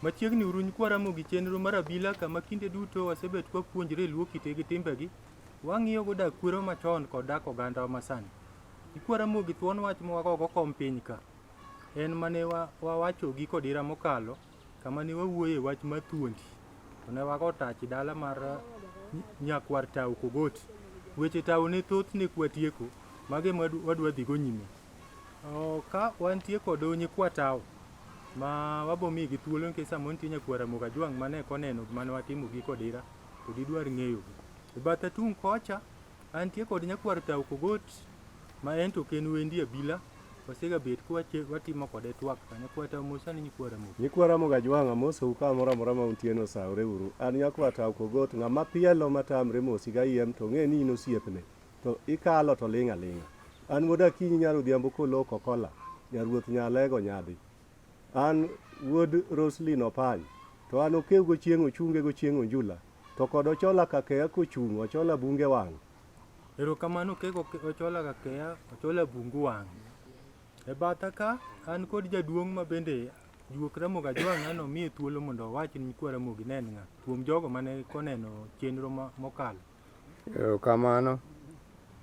Machiegni uruny kwaramo gi chenro mar Abila kama kinde duto wasebet kwa puonjre luo kite gi timbegi, wang'iyo go dak kwero machon kod dak oganda wa masani. Ikwaramo gi thuon wach mwagogo kom piny ka. En mane wawacho gi kodira mokalo, kama ne wawuoye wach mar Tuondi. To ne wago tachi dala mar nyakwar tao Kogot. Weche tao ne thoth ne kwatieko, mage wadwa dhigo nyime. Ka wantie kod nyikwa tao, ma wabomi gi thuolo nikech samo nitie nyakwara moga jwang' mane koneno mane watimo gi kodira to didwar ng'eyo. E batha tung' kocha antie kod nyakwar tao Kogot ma en to ken wendi Abila, wasega bet watimo kode twak ka nyakwar tao mosani nyikwara moga jwang' amoso ka mora ma untieno saure uru. An nyakwar tao Kogot ng'ama pielo matamre mosi ga yiem to ng'e ni in osiepne to ikalo to ling' aling'a. An goda kinyi nyaro dhiambo koloko kola nyaruoth nyalego nyadhi. An wuod Roslin Opany, to an okew go chieng' ochunge go chieng' onjula, to kod ochola kakea kochung' ochola bunge wang'. Erokamano kego ochola kakea ochola bungu wang'. E batha ka an kod jaduong' ma bende juok Ramogi Ajwang' ano miye thuolo mondo owach ni nyikwa Ramogi ne en ng'a kuom jogo mane koneno chenro mokalo. Erokamano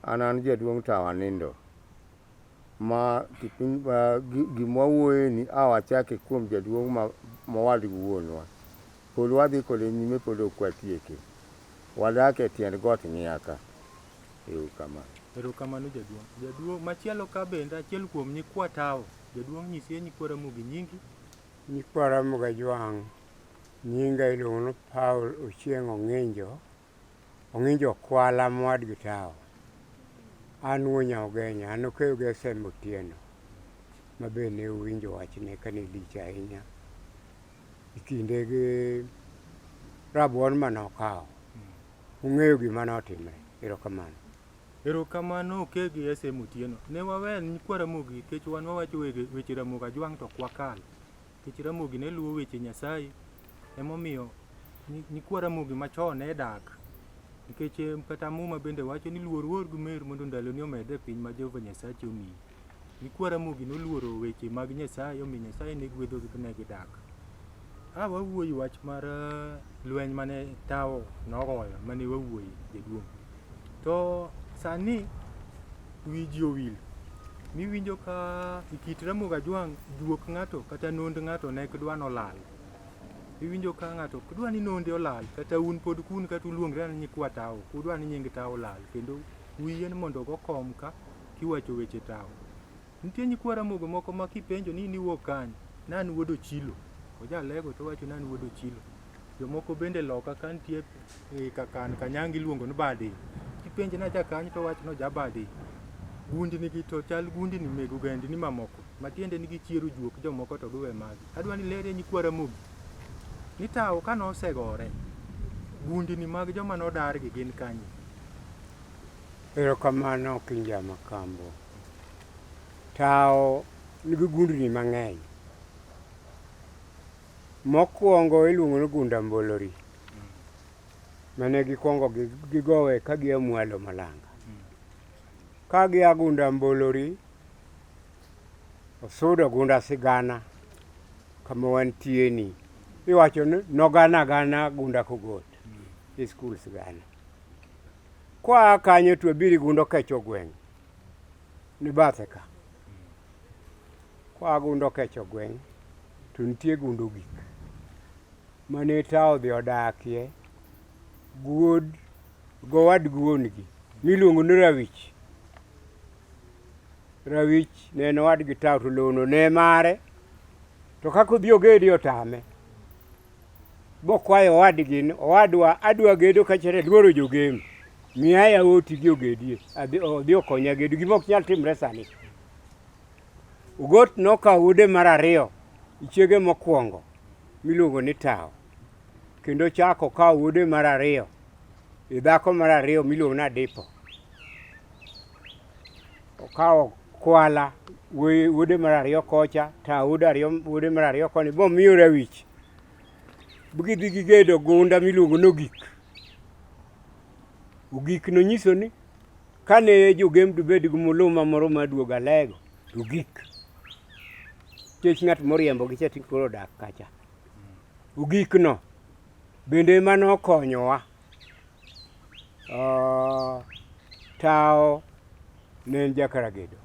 an jaduong' tao Anindo. Ma gimwa wuoye ni awachake kuom jaduong' mawad wuonwa. Pod wadhi kode nyime pod ok watieke. Wadak e tiend got Ng'iyaka. Erokamano jaduong' machielo ka bende achiel kuom nyikwa tao. Jaduong' nyisi nyikwa Ramogi nyingi. Nyikwa Ramogi Ajwang' nyinga iluongo ni Paul Ochieng' Ong'injo Kwala mwad gi tao. An wuonya Ogenya, an okeyo gi Sem Otieno, ma be ne uwinjo wachne ka ne lich ahinya. Ikinde gi rabuon manokawo. Ung'eyo gima notimre. Erokamano. Erokamano oke gi Sem Otieno. Ne wawer nyikwa Ramogi nikech wan wawacho weche Ramogi Ajwang' to kwakal. Nikech Ramogi ne luwo weche Nyasaye. Emomiyo nyikwa Ramogi machon ne dak. Nikech kata muma bende wacho ni luor gumer mondo ndaloni omedre piny ma Jehova Nyasaye omiyi. Nyikwa Ramogi noluoro weche mag Nyasaye, omiyo Nyasaye ne gwedhogi ne gidak. Wawuoyo wach mar lweny mane tao nogoyo mane wawuoye jaduong'. To sani wiji owil. Miwinjo ka ikit Ramogi Ajwang' juok ng'ato kata nond ng'ato ne dwa nolal. Iwinjo ka ng'ato dwa ni nonde olal kata un pod kun kata uluongre ni nyikwa tao, kudwa ni nying tao olal kendo uyien mondo go kom ka kiwacho weche tao. Nitie nyikwa Ramogi moko ma kipenjo ni wuok kany, nan wuod Ochilo. Ojalego to wacho nan wuod Ochilo. Jomoko bende loka ka nitie kakan Kanyangi luongo ni Bade. Kipenjo na jakany to wacho no Jabade. Gundni gi to chal gundni meg ogendni mamoko. Matiende ni gichiero juok jomoko to giwe magi. Adwa ni lere nyikwa Ramogi. Ni tao ka nosegore, gundni mag joma nodargi gin kanye. Erokamano Kinja Makambo. Tao nigi gundni mang'eny. Mokwongo iluongo ni gunda Mbolori. Mane gikwongo gigowe ka gia Mwalo Malanga. Ka gia gunda Mbolori, osudo gunda Sigana kama wantie ni. Iwacho ni nogana gunda Kogot. Iskul Sigana. Kwa kanyo to biri gundo Kecho Gweng'. Ni bathe ka. Kwa gundo Kecho Gweng' to nitie gundo Gik. Mane tao dhi odakie gowad guongi miluongo ni Rawich. Rawich ne en wadgi tao to lono ne mare. To kako dhi ogedi otame. Bokwayo owadgi ni owadwa adwa gedo kachere luoro jogem. Miya yawoti gi ogedie. Adhi okonya gedo gimok nyal timre sani. Ogot nokawo ude mar ariyo. Ichiege mokwongo. miluongo ni Tao, kendo chako kawo wuode mar ariyo, dhako mar ariyo miluongo ni Adipo. Okawo Kwala wuode mar ariyo kocha, Tao wuode mar ariyo koni, bomiyo Rawich. Gidhi gigedo gunda miluongo ni Ogik. Ogik no nyiso ni kane jogemdu bed gi muluma moro maduogo Alego, Ogik. Kech ng'at moriembo gi chati koro dak kacha. Ogik no bende mano konyowa. Tao ne en jakaragedo.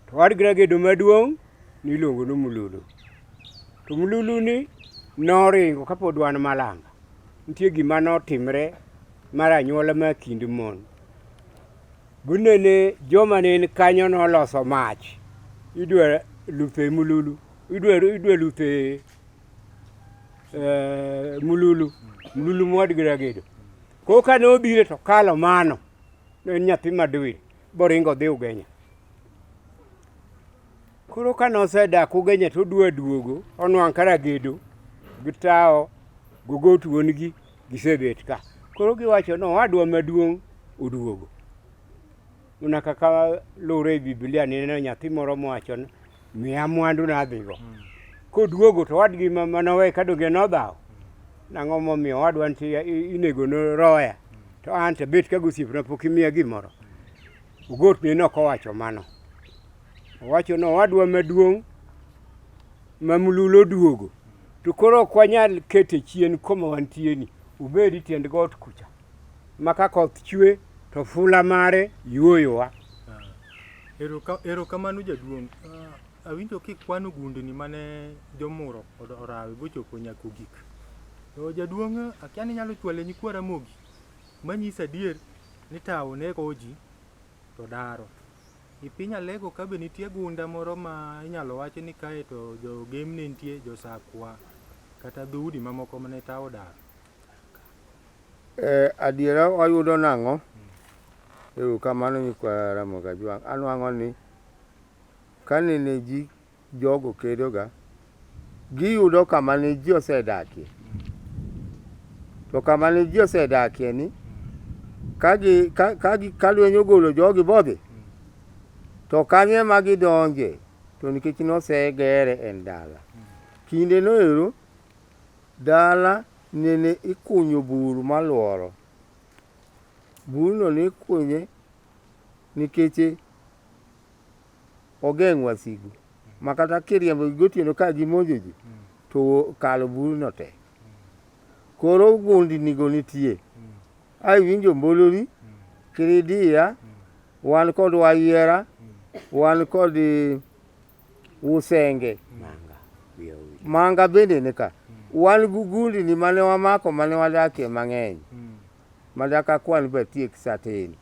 To wad gragedo maduong' niluongo ni Mululu. To Mululu ni noringo kapod wan Malanga. Nitie gima notimre mar anyuola ma kind mon. Gunene joma ne kanyo noloso mach. Idwa luthe Mululu. Idwa luthe Mululu. Mululu mwad gragedo. Koka nobire to kalo mano. Ne nyathi madwiri. Boringo dhi Ugenya. Koro ka nosedak Ugenya to dwa duogo, onwang' karagedo gi Tao gogo Tuond gi gisebet ka. Koro giwacho no wadwa maduong' oduogo. Una kaka lure e Biblia neno nyathi moro mowacho ni miya mwandu nadhigo. Koduogo to wadgi manowe kadonge nodhaw. Nang'o momiyo wadwa nitie inego no roya. To an to bet ka gosiepna pok imiya gimoro. Ogot ni nokowacho mano. Owacho no wadwa maduong' ma Mululu duogo. To koro ok wanyal kete chien koma wantie ni. Ubedi tiend got kucha. Maka koth chwe to fula mare yuoyowa. Erokamano jaduong'. Awinjo kikwano gundni mane jomuro orawe bochopo nyaka Ogik. To jaduong' akia ni nyalo chwale nyikwa Ramogi manyisa adier ni Tao ne koji to daro. I piny Alego ka be nitie gunda moro ma inyalo wachi ni kae to jogem ne nitie, josakwa kata dhoudi mamoko mane Tao daro. Adiera wayudo nang'o? Kamano nyikwa Ramogi Ajwang'. Anwang'o ni kanene ji jogo kedoga, giyudo kama ne ji osedakie. To kama ne ji osedakie ni, ka lweny ogolo jogi bodhi, to kanye ma gidonje, to nikech nosegere en dala. Kinde noero, dala nene ikunyo bur maluoro. Burno ne ikunye nikech ogeng' wasigu. Makata kiriembo gotieno ka gimonjo ji, to kalo burno te. Koro gundni go nitie. Ai winjo Mbolori, Kiridia, wan kod Wayiera, wan kod Usenge. Manga bende nika. Wan gundni mane wamako mane wadakie mang'eny. Madaka kwan batiek satin.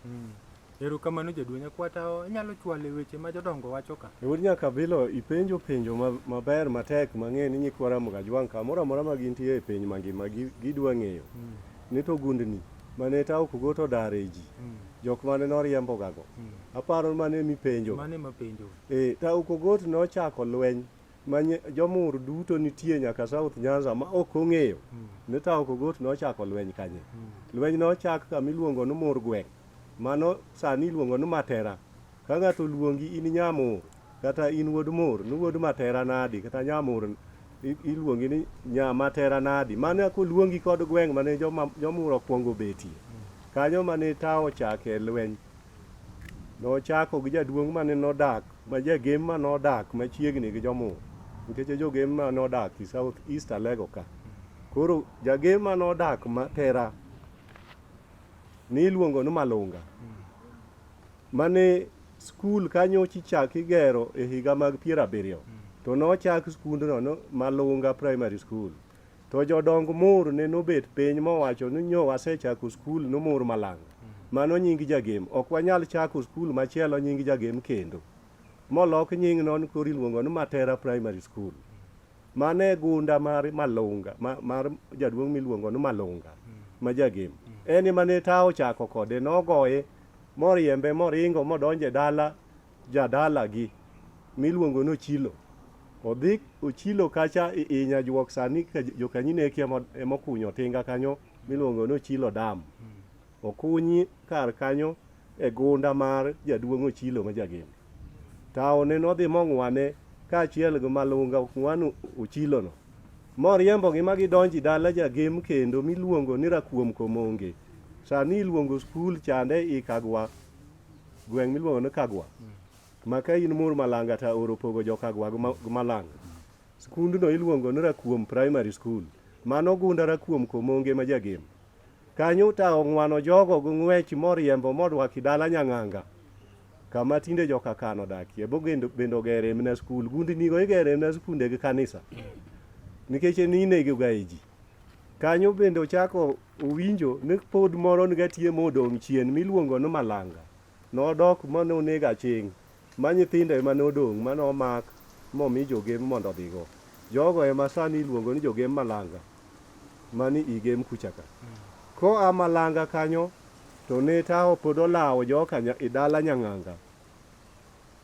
Erokamano jaduong' nyakwa Tao inyalo chwale weche ma jodongo wacho ka. Wuod nyaka Abilo ipenjo penjo maber matek mang'eny ni nyikwa Ramogi Ajwang' kamoro amora ma gintie e piny mangima gidwa ng'eyo ni to gundni mane Tao kogoto dare ji jok mane noriembo gago. Aparo mane mipenjo. Mane mapenjo. Tao kogot nochako lweny jomur duto nitie nyaka South Nyanza ma ok ong'eyo ni Tao kogot nochako lweny kanye. Lweny nochak kama iluongo ni Mur Gweng'. Mano sani iluongo ni Matera. Ka ng'ato luongi in Nyamur kata in wuod Mur, ni wuod Matera nadi kata Nyamur iluongi ni Matera nadi. Mane koluongi kod gweng' mane jomur okwongo betie. Kanyo mane Tao chake lweny. Nochako gi jaduong' mane nodak, ma jagem ma nodak machiegni gi jomur. Nikech jogem ma nodak i South East Alego ka. Koro jagem ma nodak Matera ni iluongo ni Malunga. Mane skul kanyo chichak igero e higa mag 70. To nochak skundno no Malunga Primary School. To jodong Mur ne nobet piny mowacho ni nyo wasechako skul no Mur Malanga. Mano nying jagem. Ok wanyal chako skul machielo nying jagem kendo. Molok nying non koro iluongo ni Matera Primary School. Mane gunda mar Malunga, mar jaduong' miluongo ni Malunga, ma jagem. Eni mane Tao chako kode, nogoye, moriembe, moringo, modonje dala, jadala gi, miluongo no Chilo. odhi ochilo kacha inya juok sani ka jokanyine kia emokunyo tinga kanyo miluongo no chilo dam. Okunyi kar kanyo e gunda mar jaduong' Ochilo ma jagem. Taone nodhi mong'wane kaachiel gi malunga ng'wano Ochilo no. Moriembo gi magidonji dala jagem kendo miluongo ni Rakuom Komonge. Sani iluongo skul chande i Kagwa. Gweng' miluongo ni Kagwa. Maka in mur Malanga ta oro pogo jo Kagwa gi Malanga. Skundno iluongo ni Rakuom Primary School. Mano gunda Rakuom Komonge ma jagem. Kanyo ta ong'wano jogo gi ng'wech moriembo modwaki dala Nyang'anga. Kama tinde joka kano dakie. Bendo gere mna skul. Gundnigo igere mna skunde gi kanisa. Nikech ninego ga ji. Kanyo bende ochako owinjo ni pod moro nigatie modong' chien miluongo ni Malanga. Nodok manonega ching. Ma nyithinde manodong' manomak momi jogem mondo dhigo. Jogo ema sani iluongo ni jogem Malanga. Mani igem kuchaka. Ko a Malanga kanyo to ne tao pod olawo joka idala Nyang'anga.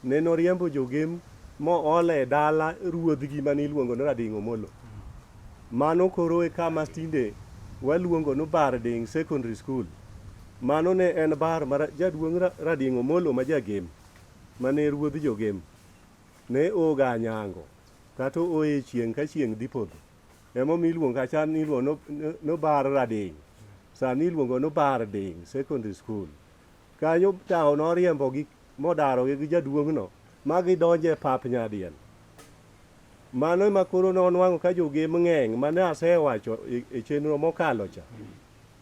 Ne noriembo jogem mo ole dala ruodhgi mani iluongo ni Rading'o Molo. Mano koro e kama tinde waluongo ni Barding Secondary School. Mano ne en bar mar jaduong' Rading'o Molo ma jagem. Mane ruodh jogem. Ne oga nyango. Kata oe chieng' ka chieng' dhi podho. Emo miluongo kacha niluongo no bar Rading. Sani iluongo no Barding Secondary School. Kanyo tao noriembo gi modaro gi jaduong'no ma gidonje pap nyadiel. Mano ema koro nonwang'o ka jogem ng'eny mane asewacho e chenro mokalo cha.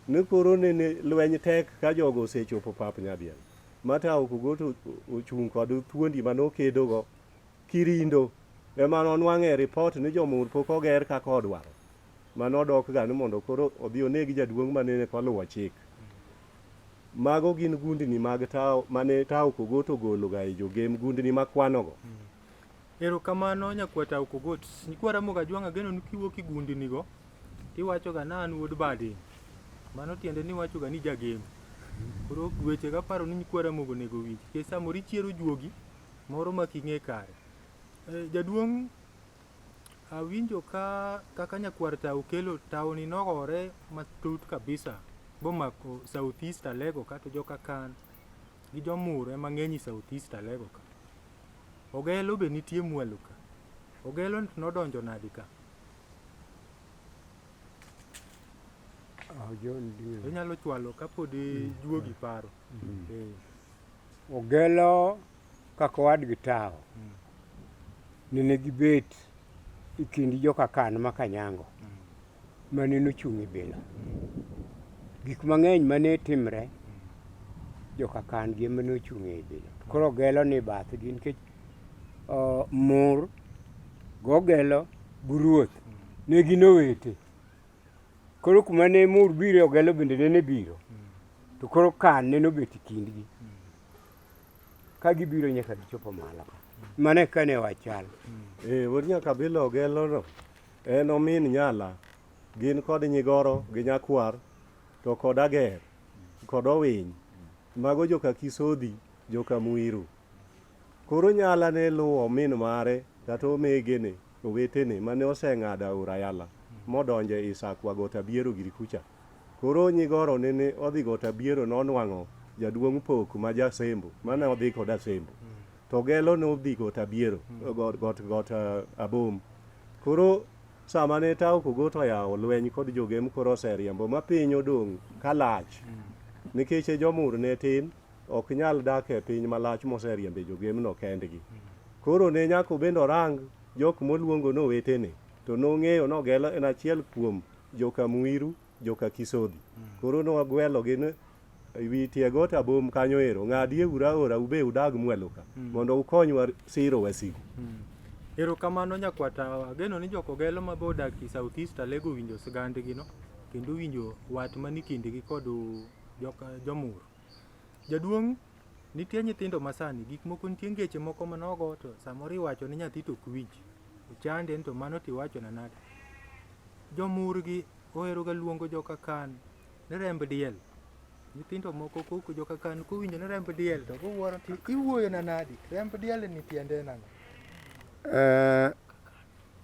Ni koro ne lweny tek ka jogo osechopo pap nyadiel. Matao kugoto ochung' kod thuondi manokedogo Kirindo. Ema nonwang'e report ni jomur pok oger kaka odwaro. Manodok ga ni mondo koro odhi onegi jaduong' manene koluwo chik. Mago gin gundni mag tao mane tao Kogot ogolo ga e jogem gundni makwanogo. Erokamano nyakwata Kogot. Nikwara moga jwanga geno nikiwo ki gundnigo. Tiwacho ga na an wuod Barding. Mano tiende ni wacho ga ni jagem. Koro weche ga paro ni nikwara mogo nego winji. Kesa mori chiero juogi moro making'e kare. Jaduong' awinjo kaka nyakwarta okelo taoni nogore matut kabisa bomako South East Alego kata joka kan gi jomur ema ng'eny South East Alego ka. Ogelo be nitie mwalo ka. Ogelo nodonjo nadi ka. Inyalo chwalo kapod juogi paro. Ogelo kaka wadgi tao. Nene gibet ikindi joka kan makanyango. Mane nochung' Abila. Gik mang'eny mane timre joka kan gi mane ochung' Abila. Koro ogelo ni bathgi nikech mur gogelo guruoth ne ginowete. Koro kuma ne mur biro ogelo bende ne biro. To koro kan ne nobet kindgi. Ka gibiro nyaka gichopo malo. Mane kane wachal. Wuod nyaka Abila ogelo no. En omin nyala. Gin kod nyigoro gi nyakwar. To kod ager. Kod owiny. Mago joka Kisodhi. Joka Muiru. Koro nyala ne luwo min mare. Kata omegene. Owetene mane oseng'ada Urayala. Modonje Isakwa Gotabiero giri kucha. Koro nyigoro nene odhi Gotabiero nonwang'o jaduong' Pok ma jasembo. Mane odhi kod asembo. To gelo nodhi Gotabiero. Got Abom. Koro sama ne tao Kogot oyawo lweny kod jogem koro oseriembo ma piny odong' kalach. Nikech jomur ne tin. Ok nyal dak e piny malach moseriembe jogem no kendgi. Koro ne nyako bendo rang jok moluongo nowetene. To nong'eyo nogelo en achiel kuom joka Muiru, joka Kisodhi. Koro nogwelo gin wi tie got Abom kanyo ero. Ng'adie ura ora ube udag mwelo ka. Mondo ukonywa siro wasigu. Erokamano nyakwata ageno ni joko gelo mabodak ki South East Alego winjo Sigand gino. Kendo winjo wat manikindgi kod jomur. Jaduong' nitie nyithindo masani gik moko nitie ngeche moko manogo to samoro iwacho ni nyathi to ok winj. Chande to mano tiwacho na nade. Jomurgi ohero ga luongo joka kan ni remb diel. Nyithindo moko koko joka kan kowinjo ni remb diel to gowuoro ti iwuoyo na nadi. Remb diel ni tiende nang'o?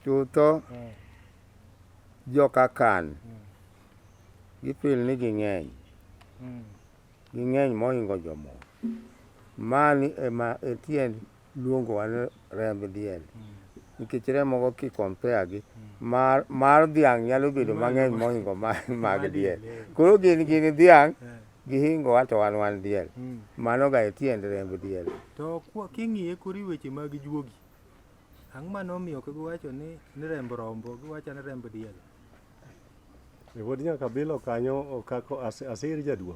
chutho joka kan gipil ni ging'eny mohingo jomoko. Mani ema tiend luongowa ni remb diel, nikech remogo kikompea gi mar dhiang' nyalo bedo mang'eny mohingo mag diel. Koro gin dhiang' gihingowa to wan diel. Mano ga tiend remb diel. To king'iye kori weche mag juogi, ang'o manomiyo giwacho ni remb rombo giwacho ni remb diel? Wuod nyaka bilo kanyo kako asir jaduong'.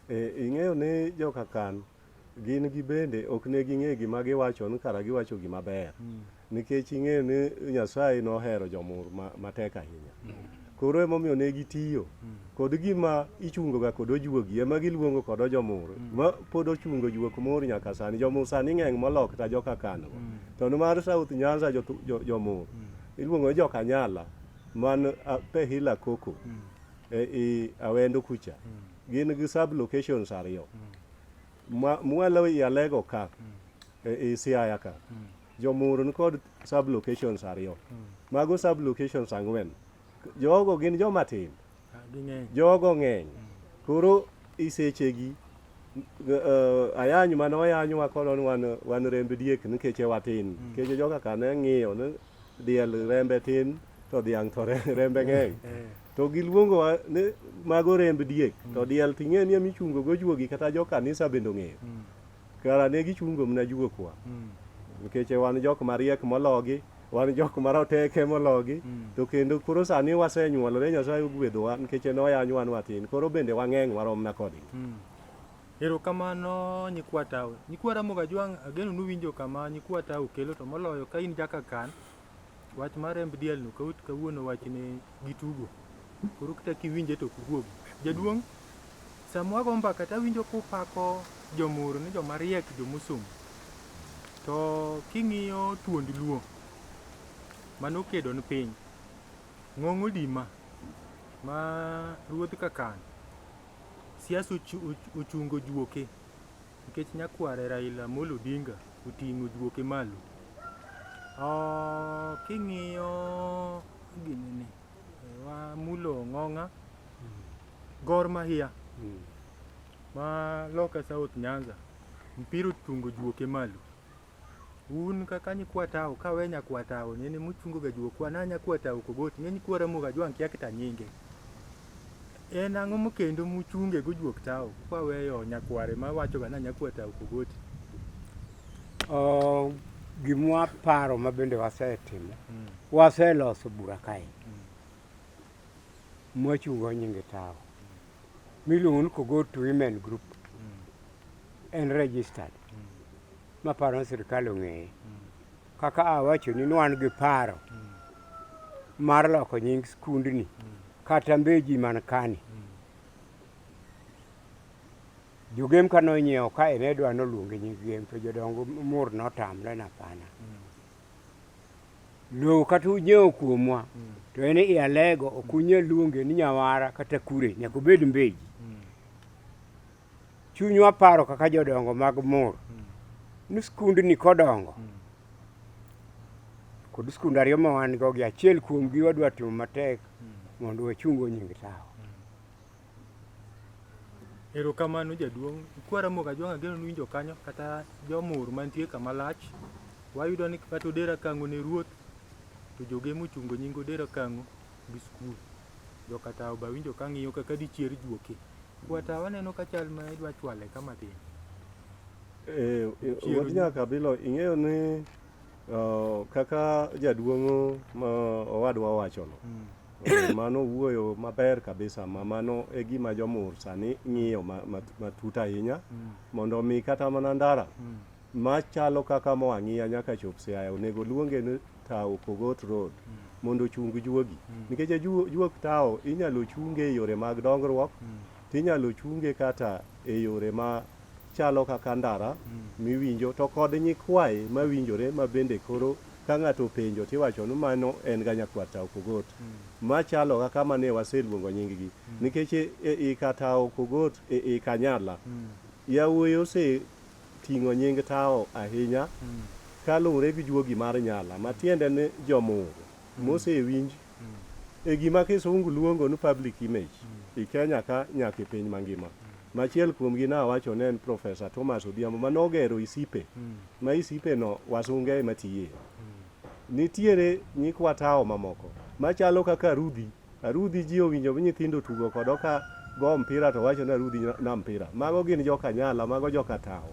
Ing'eyo ni joka kan gin gi bende ok ne ging'e gima giwacho ni kara giwacho gima ber. Nikech ing'eyo ni Nyasaye nohero jomur matek ahinya. Koro emomiyo ne gitiyo kod gima ichungoga kod ojuogi ema giluongo kod jomur ma pod ochungo juok mur nyaka sani. Jomur sani ng'eny molok ta joka kan. To mar South Nyanza jomur iluongo ni joka nyala man Pehila Koko Awendo kucha. Gin gi sub locations ariyo. Mwalo i Alego ka Siaya ka. Jomur ni kod sub locations ariyo. Mago sub locations ang'wen. Jogo gin joma tin. Jogo ng'eny. Koro isechegi ayanyu mano ayanyu wakono wan remb diek nikech watin. Nikech joka kane ng'iyo ni diel rembe tin to dhiang' to rembe ng'eny. To giluongo ni mago remb diek. To diel ting'e ni emichungo go juogi kata jo kanisa bende ng'eyo. Kara ne gichungo mna juokwa. Nikech wan jok mariek mologi, wan jok maroteke mologi. To kendo koro sani wasenyuolore, Nyasaye ogwedhowa nikech noyanyu wan watin. Koro bende wang'eny waromna kodgi. Erokamano nyikwa tao. Nyikwa Ramogi Ajwang' ageno nuwinjo kama nyikwa tao kelo, to moloyo ka in jaka kan wach mar remb diel no kawuono wach ne gitugo. Koro kata kiwinje to kuguogi. Jaduong', samwa go mbaka tawinjo kupako jomur ni joma riek jomosomo. To king'iyo Tuond Luo manokedo ni piny, Ng'ong'o Dima ma ruodh Kakan, siasa ochungo juoke nikech nyakware Raila Amolo Odinga oting'o juoke malo. King'iyo ginene wamulo Ng'ong'a, Gor Mahia ma loka South Nyanza mpiro tungo juoke malo. Un kaka nyikwa tao kawe nyakwa tao nene muchungo ga juokwa na nyakwa tao kogoti ng'e nyikwa Ramogi Ajwang' kia kita nyinge. En ang'o mokendo muchunge go juok tao kwaweyo nyakware ma wacho ga na nyakwa tao kogoti? Gimwa paro ma bende wasetimo. Waseloso bura kae. Mwachungo nyinge tao. Miluongo ni Kogot Women Group. En registered. Ma paro ni sirkal ong'eye. Kaka awacho ni wan gi paro mar loko nying skundni kata mbeji man kani. Jogem kanonyiewo kae ne dwa noluonge nying gem to jodongo mur notamre na pana. Lowo kata unyiewo kuomwa to en i Alego okunyal luonge ni Nyawara kata Kure, nyaka obed mbeji. Chunywa paro kaka jodongo mag mur ni skundni kodongo kod skund ariyo ma wan go gi achiel kuomgi wadwa timo matek mondo wachungo nying tao. Erokamano jaduong'. Nyikwa Ramogi Ajwang' ageno nuwinjo kanyo kata jomur mantie kama lach. Wayudo ni kata Odera Kang'o ne ruoth to jogem ochungo nying Odera Kang'o gi skul. Joka tao ba winjo ka ng'iyo kaka dichier juoke. Kwa tao waneno ka chal ma idwa chwale kama tin. Wuod nyaka bilo ing'eyo ni kaka jaduong' ma owadwa wachono. Mano wuoyo maber kabisa, mano e gima jomur sani ng'iyo matut ahinya mondo mi kata mana ndara machalo kaka moang'iya nyaka chop Siaya onego luonge ni Tao Kogot Road mondo chung juogi. Nikech juok tao inyalo chunge e yore mag dongruok, tinyalo chunge kata e yore ma chalo kaka ndara miwinjo to kod nyikwaye mawinjore ma bende koro ka ng'ato penjo tiwacho ni mano en ga nyakwa Tao Kogot machalo kaka mane waseluongo nying-gi. Nikech e Tao Kogot e Kanyala yawuoyi oseting'o nying tao ahinya kaluwore gi juogi mar nyala matiende ni jomur mosewinj e gima kisungu luongo ni public image i Kenya ka nyaka e piny mangima. Machiel kuomgi nawacho ne en Profesa Thomas Odhiambo manogero isipe ma isipe no wasunge matiye. Nitiere nyikwa tao mamoko machalo kaka arudhi ji owinjo nyithindo tugo kodo ka go mpira to wacho na arudhi na mpira. Mago gin joka nyala, mago joka tao.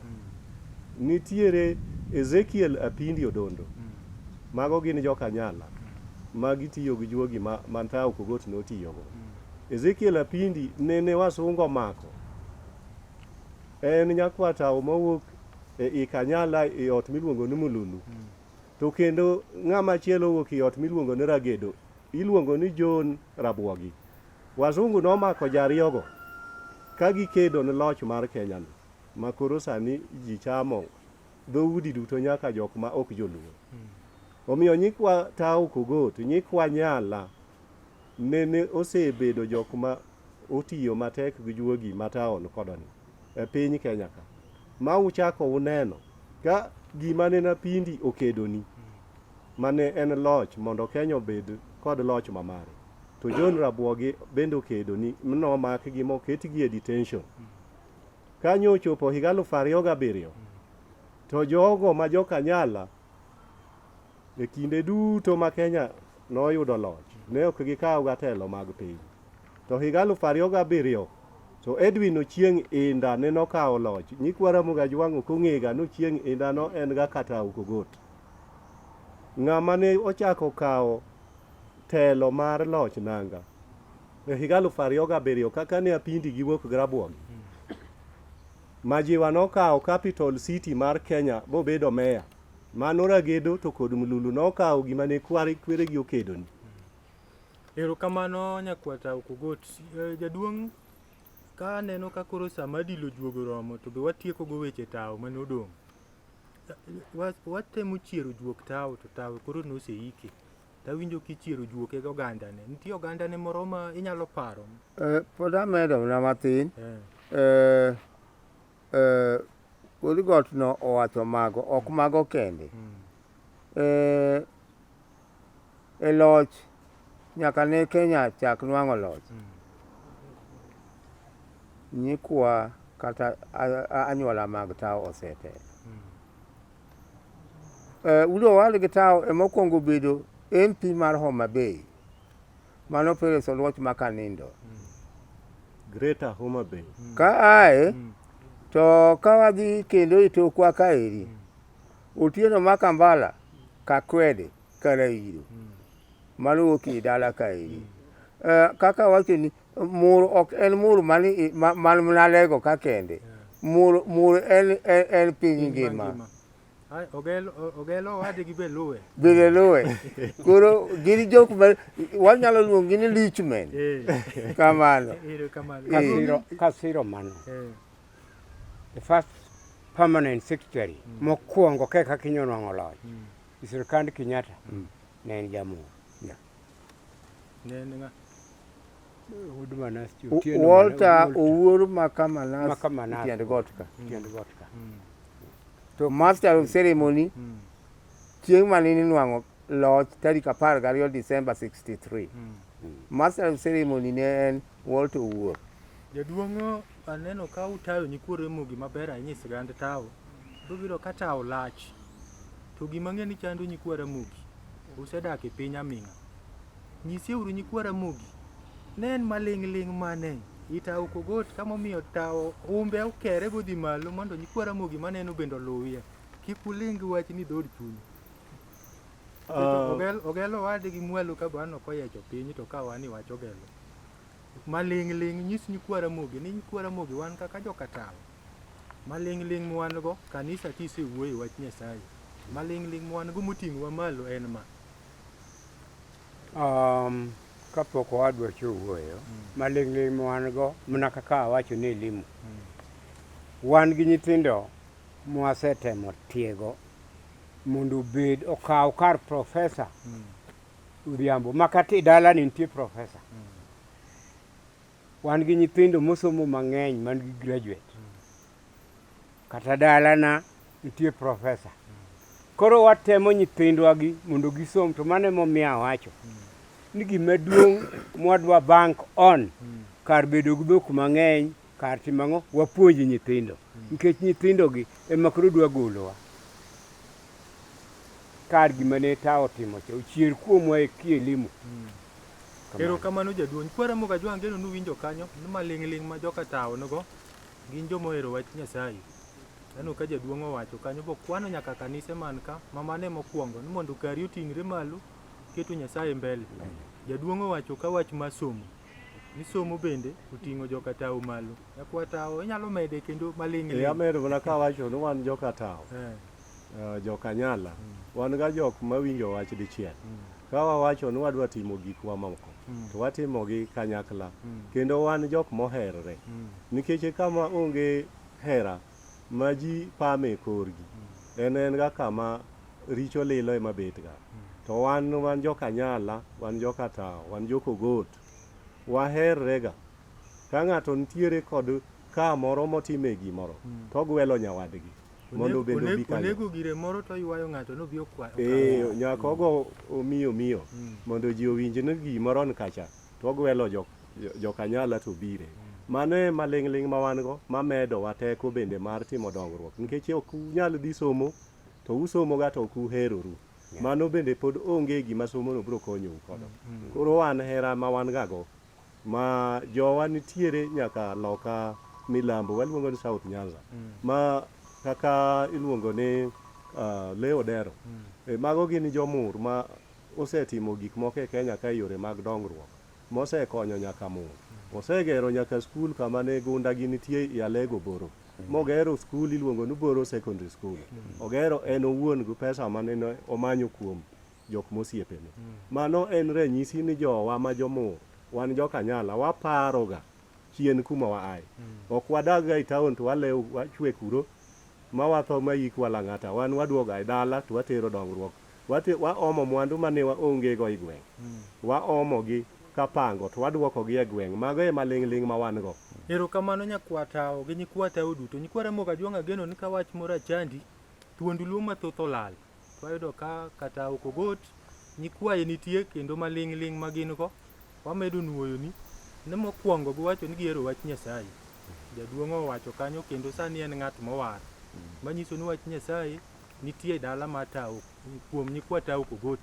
Nitiere Ezekiel Apindi Odondo, mago gin joka nyala magitiyo gi juogi man tao kogot notiyogo. Ezekiel Apindi nene wasungo mako, en nyakwa tao mawuok e Kanyala e ot miluongo ni Mululu. To kendo ng'ama chielo wuok e ot miluongo ni Ragedo, iluongo ni John Rabuogi. Wazungu nomako jariyogo ka gikedo ni loch mar Kenya no, makoro sani ji chamo dhoudi duto nyaka jok ma ok joluo. Omiyo nyikwa tao kogot, nyikwa nyala nene osebedo jok ma otiyo matek gi juogi mataon kodoni e piny Kenya ka. Ma uchako uneno ka gima ne Apindi okedoni mane en loch mondo Kenya obed kod loch mamare. To John Rabuogi bende okedoni nomakgi moketgi e detention. Kanyo ochopo higa 2007 to jogo ma joka nyala e kinde duto ma Kenya noyudo loch ne ok gikawo gatelo mag piny. To higa 2007 to Edwin Ochieng Inda ne nokawo loch. Nyikwa Ramogi Ajwang' ok ong'ega no Ochieng Inda no en ga kata Kogot. Ng'ama ne ochako kawo telo mar loch nanga e higa 2007 kaka ne Apindi giwuok gi Rabuogi. Majiwa nokawo capital city mar Kenya bobedo meya. Mano Ragedo to kod Mululu nokawo gima ne kwere gi okedoni. Erokamano nyakwa tao kogot. Jaduong' ka neno ka koro sama dilo juogo romo to be watieko go weche tao manodong'. Watemo chiero juok tao to tao koro noseike. Tawinjo kichiero juoke go ogandane. Nitie ogandane moro ma inyalo paro? Pod amedo na mathin. Got no owacho mago, ok mago kende. E loch nyaka ne Kenya chak nwang'o loch. Nyikwa kata anyuola mag tao osetelo. Udo wal gi tao emokwongo bedo MP mar Homa Bay. Mano Pereso loch makanindo. Greater Homa Bay. Ka ae to kawadhi kendo itokwa kaeri. Otieno Makambala Kakwede Karairo. Maluwo ki dala kaeri. Kaka wacho ni mur ok en mur man mnalego ka kende. Mur en piny ngima. Ogelo wadgi be luwe. Bende luwe. Koro gini jok ma wanyalo luongi ni lichman. Kamano. Kasiro mano. The first permanent secretary mokwongo keka kinyo nwang'o loch. Sirkand Kenyatta ne en jamoo. Walter Owuor Makamanas Tiend Gotka. To Master of Ceremony chieng' manini nwang'o loch tarik 12 December 63. Master of Ceremony ne en Walter Owuor. Jaduong' aneno ka utayo nyikwa Ramogi maber ahinya Sigand tao. Tobiro ka tao lach. To gima ng'eni chando nyikwa Ramogi usedak e piny aming'a. Nyisieuru nyikwa Ramogi ne en maling' mane itao kogot kamomiyo tao umbe okere godhi malo mondo nyikwa Ramogi maneno bendo luwie. Kik uling wach ni dhod chuny. Ogelo wadgi mwelo ka bano koyecho piny to ka wani wach ogelo. Maling' nyis nyikwa Ramogi ni nyikwa Ramogi wan kaka joka tao. Maling' mwan go kanisa kisewuoyo wach Nyasaye. Maling' mwan go moting'wa malo en ma. Kapok wadwa wuoyo, maling' mwan go mna kaka awacho ni limo. Wan gi nyithindo mwasetemo tiego mondo obed okaw kar profesa Odhiambo makati dala ni nitie profesa. Wan gi nyithindo mosomo mang'eny man gi graduate. Kata dala na nitie profesa. Koro watemo nyithindwa gi mondo gisom, to mano emomiyo awacho ni gima duong' mwadwa bank on kar bedo gi dhok mang'eny, kar timo ang'o, wapuonj nyithindo, nikech nyithindogi ema koro dwa golowa kar gima ne tawo timo cha, ochier kuomwa e kielimu. Erokamano jaduong', kwara ka jwang' geno nuwinjo kanyo ni maling'ling' ma joka tawo nogo gin jomohero wach Nyasaye. Aneno ka jaduong' owacho kanyo bokwano nyaka kanise man ka ma mane mokwongo ni mondo kari oting're malo, keto Nyasaye mbele. Jaduong' owacho ka wach mar somo, ni somo bende oting'o joka tawo malo. Nyakwa tawo inyalo mede kendo maling'ling'. Amedo mana kawacho ni wan joka tawo, joka nyala, wan ga jok mawinjo wach dichiel. Ka wawacho ni wadwa timo gikwa moko, to watimogi kanyakla, kendo wan jok moherore. Nikech kama onge hera ma ji pame korgi, en ga kama richo lilo ema betga. To wan joka nyala, wan joka tawo, wan jokogot, waherrega. Ka ng'ato nitiere kod ka moro motime gimoro, to ogwelo nyawadgi mondo bende obi kanyo. Onego gire moro to ywayo ng'ato no bi okwayo. Nyaka ogo miyo mondo ji owinj ni gimoro ni kacha, to ogwelo joka nyala to bire. Mano e maling'ling' ma wan go mamedo wateko bende mar timo dongruok, nikech ok unyal dhi somo to usomo ga to ok uheroru. Mano bende pod onge gima somono biro konyou kodo. Koro wan hera ma wan gago, ma jowa nitiere nyaka loka milambo, waluongo ni South Nyanza, ma kaka iluongo ni Leodero. Mago gin jomur ma osetimo gik moko e Kenya ka yore mag dongruok, mosekonyo nyaka mur. Osegero nyaka skul kama ne gunda gi nitie i Alego Boro. Mogero skul iluongo ni Boro Secondary School. Ogero en owuon gi pesa mane omanyo kuom jok mosiepene. Mano en ranyisi ni jowa ma jomur, wan joka nyala, waparoga chien kuma waaye. Ok wadag ga i taon to walew wachwe kuro ma watho mayik wala ng'ata. Wan waduoga e dala to watero dongruok. Waomo mwandu mane waonge go i gweng'. Waomo gi kapango to waduoko gi e gweng'. Mago e maling'ling' ma wan go. Erokamano nyakwa tawo gi nyikwa tawo duto. Nyikwa Ramogi Ajwang' ageno ni ka wach moro achandi, Tuond luo mathoth olal. Wayudo ka katawo kogot, nyikwaye nitie kendo maling'ling' ma gin go. Wamedo nuoyo ni mokwongo giwacho ni gihero wach Nyasaye. Jaduong' owacho kanyo kendo sani en ng'at mowar. Manyiso ni wach Nyasaye nitie dala mar tawo kuom nyikwa tawo kogot.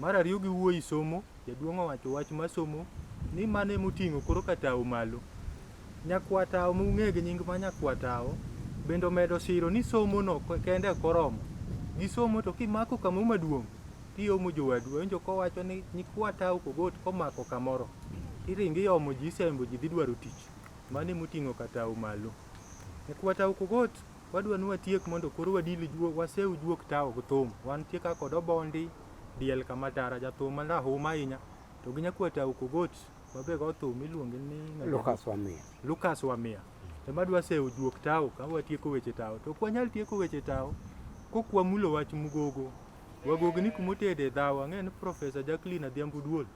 Mar ariyo giwuoyi somo, jaduong' owacho wach mar somo ni mane moting'o koro ka tawo malo. Nyakwa tawo mung'e gi nying ma nyakwa tawo bende omedo siro ni somo no kende koromo. Gisomo to kimako kamo maduong' tiomo jowadu. Winjo kowacho ni nyikwa tawo kogot komako kamoro, iringi omo ji sembo ji dhi dwaro tich. Mane moting'o ka tawo malo. Nyakwa tawo kogot wadwa ni watiek mondo koro wadili wasew juok tawo gi thum. Wan tieka kod obondi, diel kama tara jathum malahuma ahinya. To gi nyakwa tawo kogot mabe go thum iluonge ni Lucas Wamia. Ema dwa sew juok tawo ka watieko weche tawo. To ok wanyal tieko weche tawo kokwa mulo wach mugogo. Wagogni kumotede dhawo, ang'e ni Profesa Jacqueline Adhiambo Duol.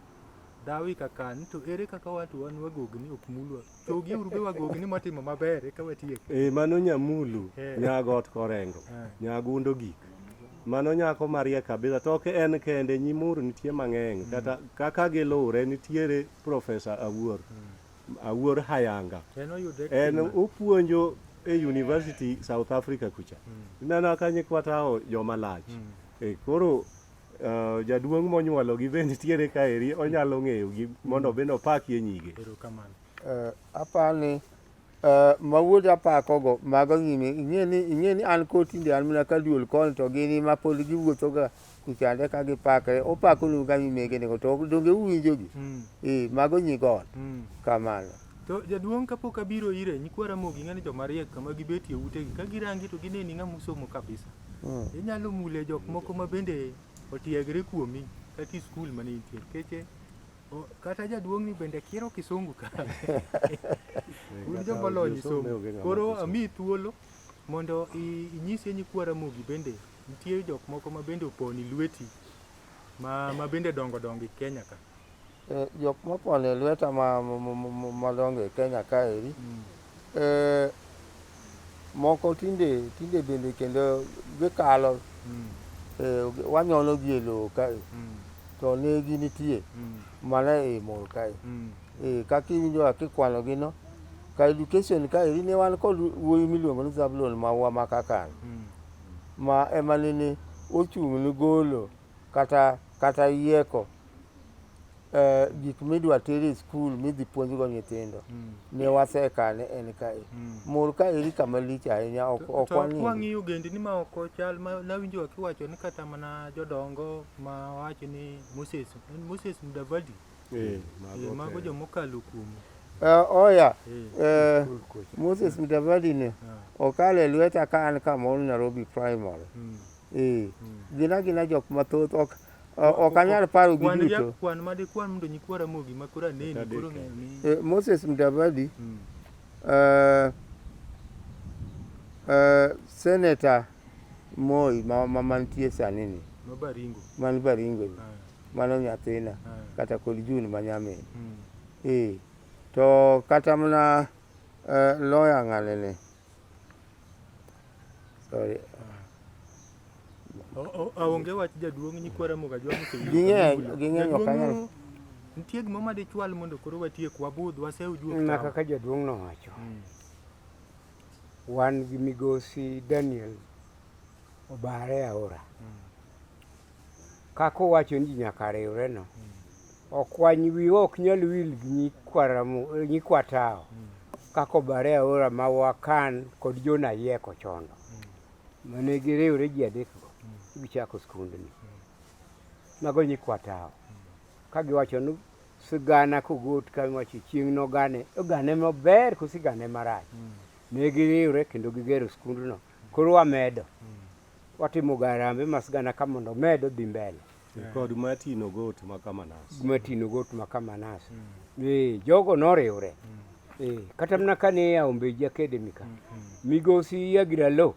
Dhawi kakan to ere kaka watu wan wagogni ok mulwa. Chogi urube wagogni matimo maber eka watiek. Mano nyamulu, nyagot korengo, nyagundo gik. Mano nyako mariek Abila, to ok en kende, nyimur nitie mang'eny. Kata kaka gilure nitiere Profesa Awuor Hayanga. En opuonjo e University South Africa kucha. Nana ka nyikwa tawo joma lach. Koro jaduong' monyuolo gi bende tiere ka eri, onyalo ng'eyo gi mondo bende opakie nyige. Apani mawuod apakogo mago nyime, ing'e ni an kotinde an mana ka duol koni to gini ma pod giwuothoga kuchande ka gipakre, opakonu ga nyimege to donge uwinjogi. Mago nyigon. Kamano. To jaduong' kapok abiro ire, nyikwa Ramogi ing'e ni joma riek kama gibetie utegi ka girangi to gineni ng'ama osomo kabisa. Inyalo mule jok moko ma bende otiegre kuomi kati skul mane intie. Keche kata jaduong' ni bende kiero kisungu ka. Un joma lony somo. Koro ami thuolo mondo inyise nyikwa Ramogi bende nitie jok moko ma bende oponi lweti ma bende dongo e Kenya ka. Jok mopone lweta madongo e Kenya ka eri. Moko tinde bende kendo gikalo wanyono gi lo kae to ne gi nitie mana e mor kae kaka iwinjo kikwano gi no ka education ka iri ne wan kod wuoyi miluongo ni Zablon Maua makakan ma ema nene ochung' ni golo kata yieko gik midwa tere e skul midhi puonj go nyithindo ne wasekane en kae mor ka iri kama lich ahinya ok wang'iyo gendni ma oko chal ma nawinjo kiwacho ni kata mana jodongo ma wacho ni Moses Mudavadi mago jomokalo kuom oya Moses Mudavadi ne okale lweta ka an kamoro Nairobi primary gina jok mathoth ok anyal paro gi duto kwan made kwan mondo nyikwara mogi makora neni koro ng'eni Moses Mudavadi Senator Moi mantie sani ni man Baringo mano nyathina kata kod June manyamin to kata mana lawyer ng'anene sorry aonge wach jaduong' nyikwara moga jwang' ging'eny ok anyal nitie gima made chwal mondo koro watiek wabudh waseujuok na kaka jaduong' nowacho wan gi migosi Daniel obare aora kako wacho ni nyaka riwre no okwany wi ok nyal wil gi nyikwa tao kako bare aora ma wakan kod jona yieko chondo mane giriwre ji adek go gichako skundni mago nyikwa tao ka giwacho ni sigana kogot ka wacho chieng' no ogane maber kosigane marach ne giriwre kendo gigero skundno koro wamedo watimo garambe masigana ka mondo medo dhi mbele kod Matino Got Makamanas jogo noriwre kata mana kane yaombeji akademika migosi Yagiralo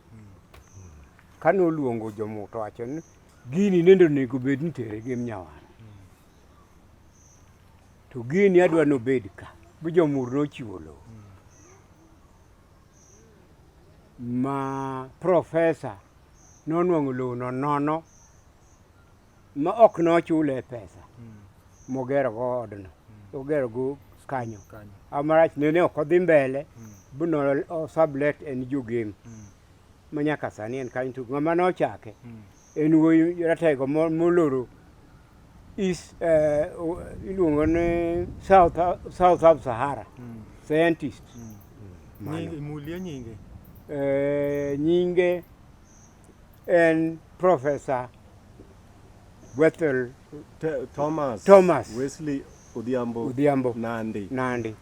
kanoluongo jomuto wacho ni gini nendo onego bed ni tere gi Mnyawara to gini adwa nobed ka gi jomur nochiwo lowo ma profesa nonwang'o lowo nono ma ok nochule pesa mogero go odno ogero go kanyo amarach nene ok odhi mbele buno sublet en jogem manyaka sani en kanyo to ng'ama nochake en wuoyi ratego moloro iluongo ni South of Sahara scientist nyinge en Professor Wethel Thomas Wesley Odhiambo Nandi.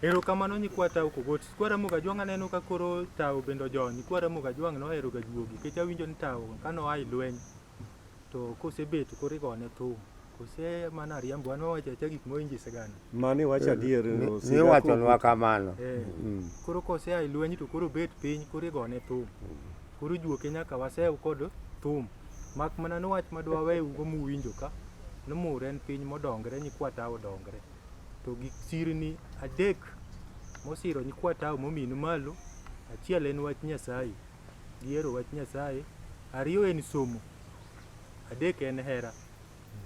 Erokamano nyikwa tao kogot kwara muga jwang' aneno ka koro tao bendo jony kwara muga jwang' nohero ga juogi kech awinjo ni tao kano ai lweny to kosebet koro igone thum kose mana riambo an wawacho cha gik moinji sigana mani wacho adier ni wachonwa kamano koro kose ai lweny to koro bet piny koro igone thum koro juoke nyaka wasew kod thum mak mana no wach madwa weu go muwinjo ka nomur en piny modongre nyikwa tao dongre to gik sirni adek mosiro nyikwa tao momino malo achiel en wach Nyasaye giero wach Nyasaye ariyo en somo adek en hera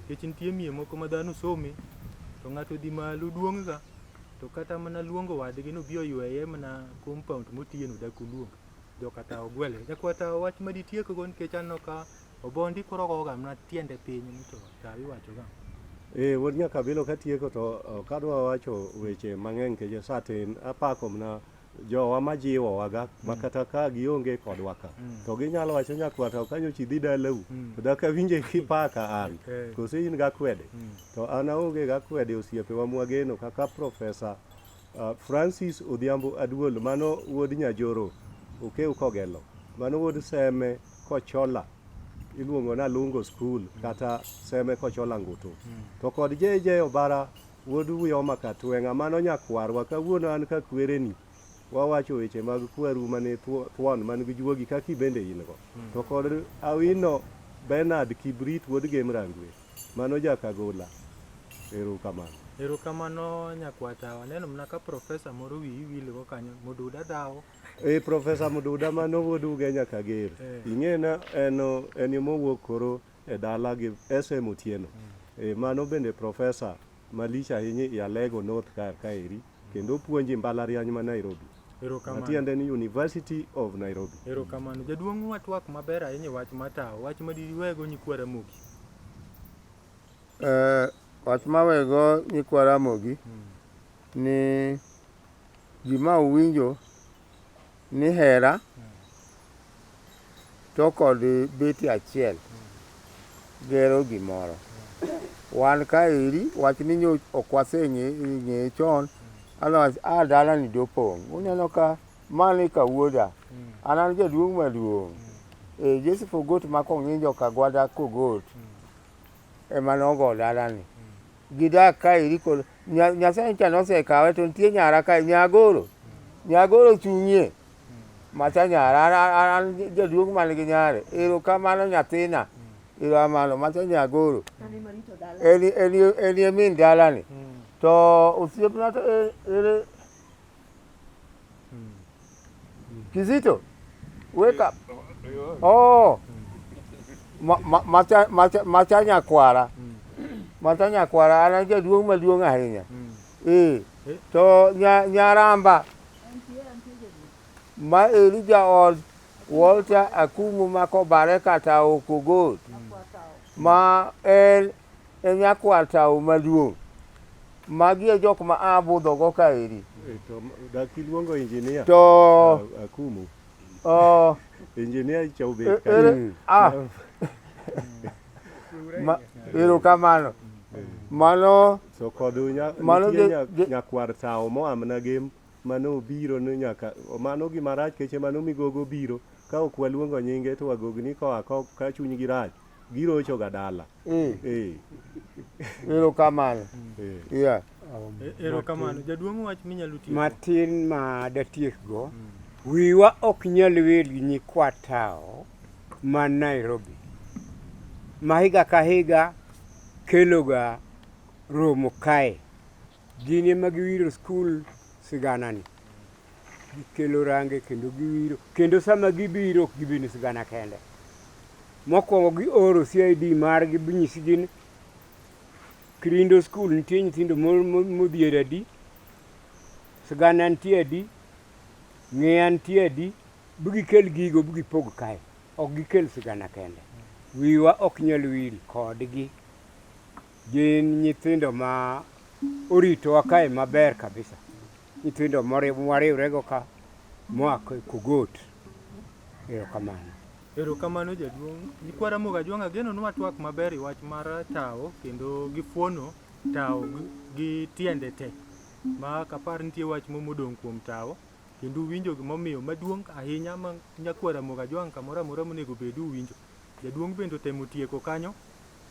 kech nitie miye moko ma dhano some to ng'ato dhi malo duong' ga to kata mana luongo wadgi no biyo yweye mana compound motieno dak oluong joka tao gwele nyakwa tao wach maditieko go nikech anno ka obondi koro goga mana tiende piny to tao iwacho ga wuod nyaka bilo katieko to kadwa wacho weche mang'eny keje satin apako mna jowa majiwo waga makata ka gionge kodwa ka to ginyalo wacho nyakwa to kanyochi dhi dalau to daka winje kipaka an kose in ga kwede to an aonge ga kwede osiepe wa mwageno kaka Profesa Francis Odhiambo Aduol mano wuod Nyajoro okeu kogelo mano wuod Seme Kochola iluongo na Lungo School kata Seme Kochola Ngutu to kod jeje Obara wuod Uyoma Katwenga mano nyakwarwa kawuono an ka kwereni wawacho weche mag kweru mane Tuond man gi juogi kaki bende in go to kod Awino Bernard Kibrit wuod Gemrangwe mano jakagola erokamano Erokamano nyakwata, waneno mna ka profesa moro wi wil go kanyo Mududa dawo. Profesa Mududa mano woduge nyaka ger. Ing'ena en mowuok koro e dala gi SM Otieno. Mano bende profesa malich ahinya i Alego North kaeri kendo puonji mbalariany ma Nairobi. Matiende ni University of Nairobi. Erokamano. Jaduong' watwak maber ahinya wach matao, wach madiwego nyikwara mogi. Wach mawego nyikwara mogi ni gima uwinjo ni hera to kod beti achiel gero gimoro. Wan kaeri wach ni okwase ng'e chon dala ni dopong'. Uneno ka mani kawuoda an jaduong' maduong'. Joseph Ogot ma kong'injo ka gwada Kogot ema nogo dalani. Gidak kaeri kod Nyasaye cha nosekawe to nitie nyara ka Nyagoro chunye macha nyara an jaduong' man gi nyare. Erokamano nyathina. Erokamano macha Nyagoro. Eni min dalani. To osiepna to Kizito, wake up. Oh, macha nyakwara. Macha nyakwara an jaduong' maduong' ahinya. To nyaramba ma eri jaod Walter Akumu ma kobare kata Kogot ma en nyakwar tao maduong'. Magi e jok ma abudho go kaeri. To dak iluongo engineer To Akumu. Engineer Chaube. Erokamano. Mano So kodu nyakwar tao mo amna gem mano biro no nyaka mano gima rach keche mano migogo biro ka ok waluongo nyinge to wagogni ka chuny gi rach girocho ga dala. Erokamano. Yeah. Erokamano. Jaduong' wach minyalo tiyo Matin ma datiek go. Wiwa ok nyal wil gi nyikwa tao ma Nairobi. Mahiga ka higa keloga romo kae. Gini ema giwiro skul Siganani. Gikelo range kendo giwiro. Kendo sama gibiro ok gibini Sigana kende. Mokwongo gi oro CID margi binyisi gin Krindo skul nitie nyithindo modhier adi. Sigana nitie adi. Ng'eya nitie adi. Bigikel gigo bigipog kae. Ok gikel Sigana kende. Wiwa ok nyal wil kodgi. Gin nyithindo ma oritowa kae maber kabisa. Nyithindo mwariwrego ka moa Kogot. Erokamano. Erokamano jaduong'. Nyikwara moga Jwang' ageno ni watwak maber i wach mar tao kendo gifuono tao gi tiende te. Ma kapar nitie wach momodong' kuom tao kendo winjo gimomiyo maduong' ahinya ma nyakwara moga Jwang' kamoro amora monego bed uwinjo. Jaduong' bende otemo tieko kanyo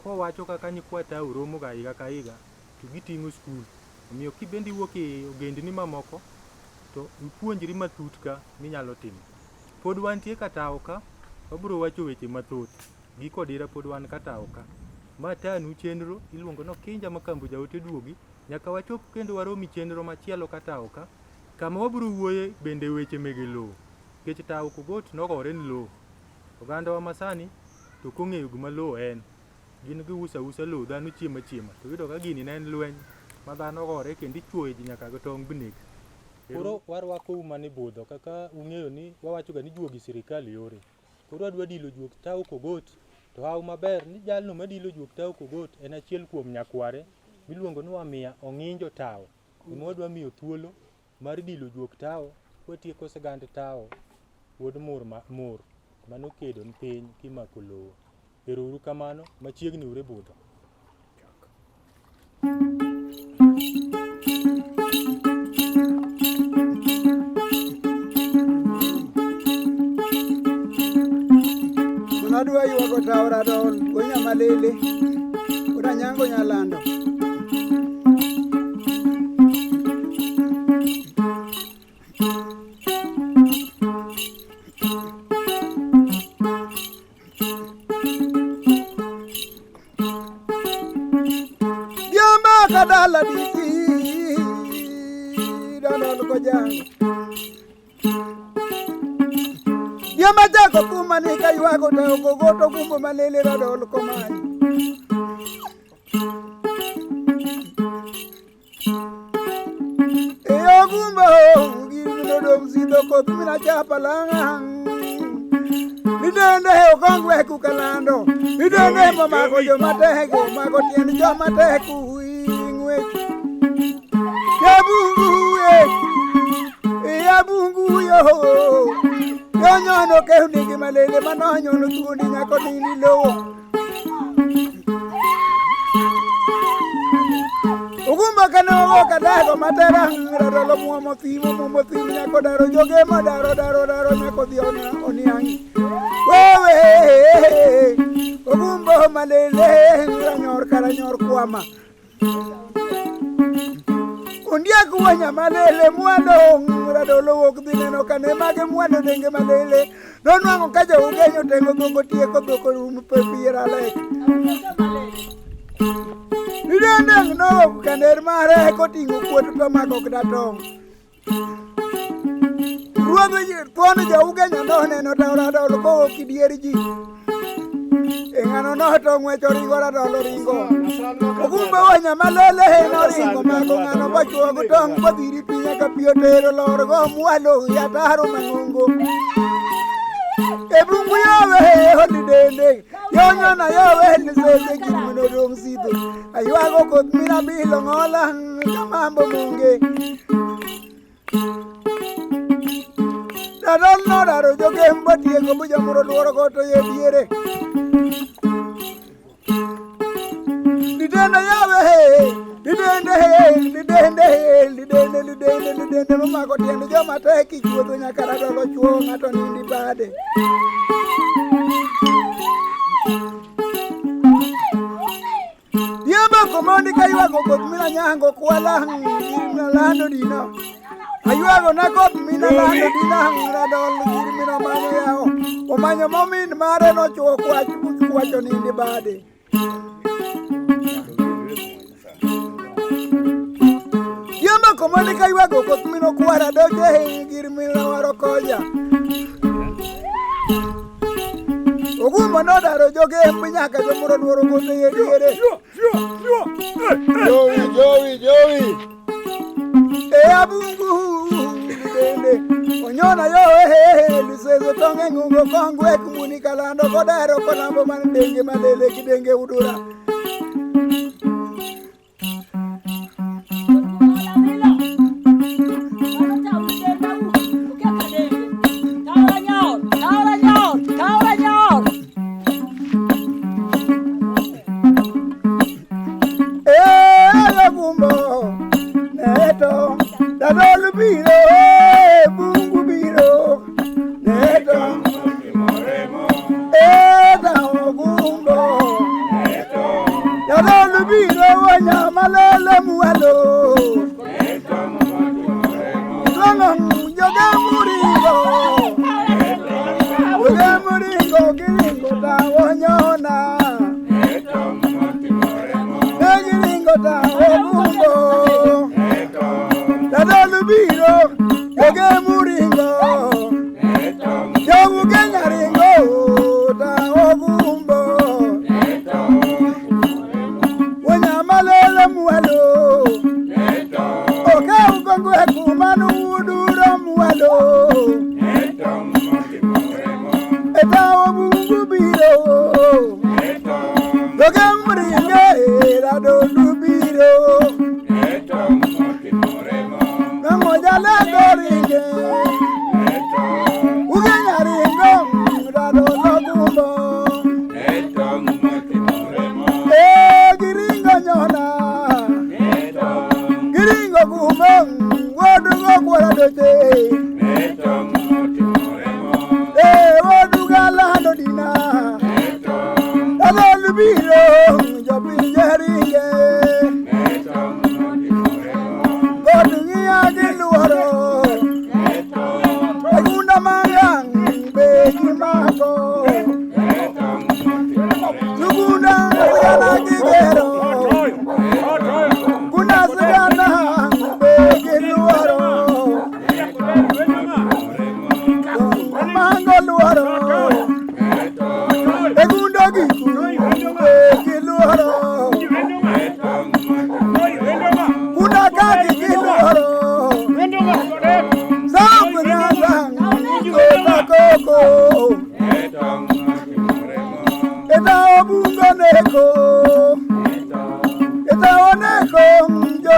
kowacho kaka nyikwa tao romo ga higa ka higa to giting'o skul. Omiyo kibendi wuok e ogendni mamoko to ipuonjri matut ka minyalo timo. Pod wantie ka tao ka wabiro wacho weche mathoth. Giko dira pod wan ka tao ka. Ma tanu chenro iluongo no Kinja ma Kambo jaote duogi nyaka wachop kendo waromi chenro machielo ka tao ka. Kama wabiro wuoye bende weche mege lowo. Kech tao Kogot nogore ni lowo. Oganda wa masani to kong'eyo gima lowo en. Gin giusa lowo dhano chiema. To yudo ka gini ne en lweny ma dhano gore kendo ichwoyo ji nyaka go tong' bineg. Koro warwako uma ni budho kaka ung'eyo ni wawacho ga ni juogi sirikal yore. Koro adwa dilo juok tao Kogot to hao maber ni jalno madilo juok tao Kogot en achiel kuom nyakware miluongo ni Wamiya Ong'injo Tao. Ema wadwa miyo thuolo mar dilo juok tao kwatieko sigand tao wuod mur manokedo ni piny kimako lowo. Erouru kamano machiegni ure budho. Adwa yuago tao radol onya malele oda nyango nyalando Diamba kadala di danol ko jang ya majako kuma ni kaywa ko to ko goto kumbo malele radol ko mani e ogumbo girino dom sido ko mina chapalanga Midende he okongwe kukalando Midende mo mako jo mateko Mako tieni jo mateko ingwe Yabungu yo Yonyono ke hunigi malele Manonyono tundi nyako nini lo Ugumba kano kadako matera Rado muamo thimo nyako daro joge mo daro nyako diona oniangi Wewe Ogumbo malele Ranyor kuama Undia kuwanya malele Mwado Radolo wokdine no kane Mage mwado denge malele Nono ango kaja ugenyo tengo Gongo tieko doko rumupepira lek Nidendeng no Kaner mare Kotingu kuotu tomako kdatong Tuond jaugenyo none no tauradolo ko kidieri ji Engano no to ngwecho ringo radolo ringo Ogumba wanya malele no ringo Mako ngano bachuo gutong Badiri pinya kapiotero lorgo Mwalo yataro mangungo Ebungu yawe holidende Yonyona yawe nisese Kirmino dong sido Aywago kot mina bilo ngola Kamambo munge Dadon no daro joge mbati Ego buja muro duwaro koto ye diere Lidende yawe Lidende Mama ko tiende joma teki Chuodo nyakara dolo chuo Ngato nindi bade Yaba komondi kaywago kot mina nyango Kuala Mina lando dino Ayuago na kot mina lando dina Radol mina manyo yao Omanyo momin mare no chuo Kuacho nindi bade Yama komoni kaywago kot mino kuara doje Girmina waro koja Ogumbo no daro joge Minyaka jomuro duwaro kote ye diere Joey Abungu Lidende Onyona yo Liseze tonge ngungo kongwe Kumuni kalando kodaro Kolambo man denge malele Kidenge udura Dadolu biro, bungu biro, neto Eta ogumbo, dadolu biro, wanya malele mualo Lolong joga muringo, giringo ta wanyona Giringo ta ogumbo Dadolu biro, yoge muringo Yogu genya ringo, ta ogumbo Wanya malele mualo Oke ugongwe kumanu uduro mualo Eta ogumbo biro Yoge muringo, dadolu biro Namojala doringe Ugenya ringo Radolo gumbo Giringo nyona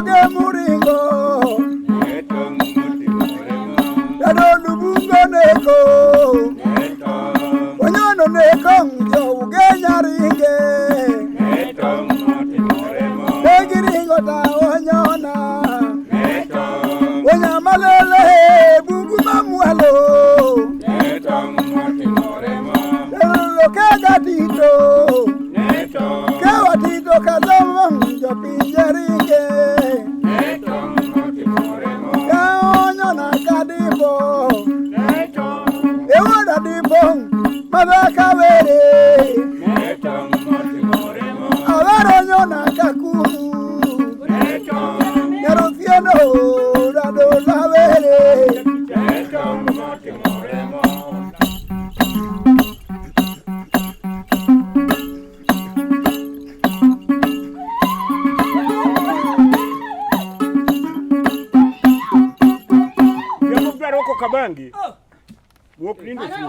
ke muringo Dadolu bungo neko Wanyono neko yo ugenya ringe Begiringo ta wanyona Wanyamalele bungu mamualo Dadolu ke gatito Ke watito kazamong jo pinjeringe Ewada dibong Mabaka were Awaro nyona kakuru Nyarufiano Rado la were Kabangi. Wok nini si?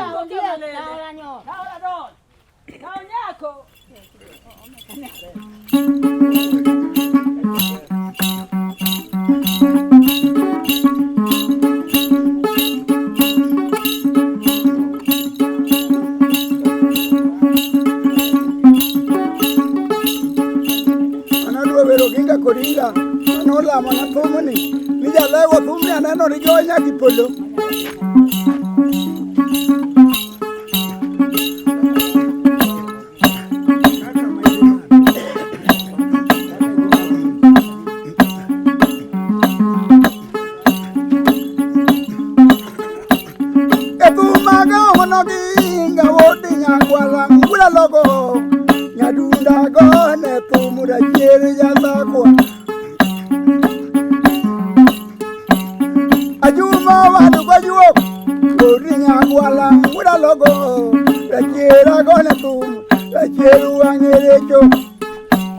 Anadua vero ginga koringa Anola mana thumuni Nija lewa thumni anano rijonya kipolo Logo, Yadunda gone, Pumura Jerry Yazakwa. Ajuma, what do you up? Godinya Guala, Muda logo, the Jera gone to the Jeru and Erecho,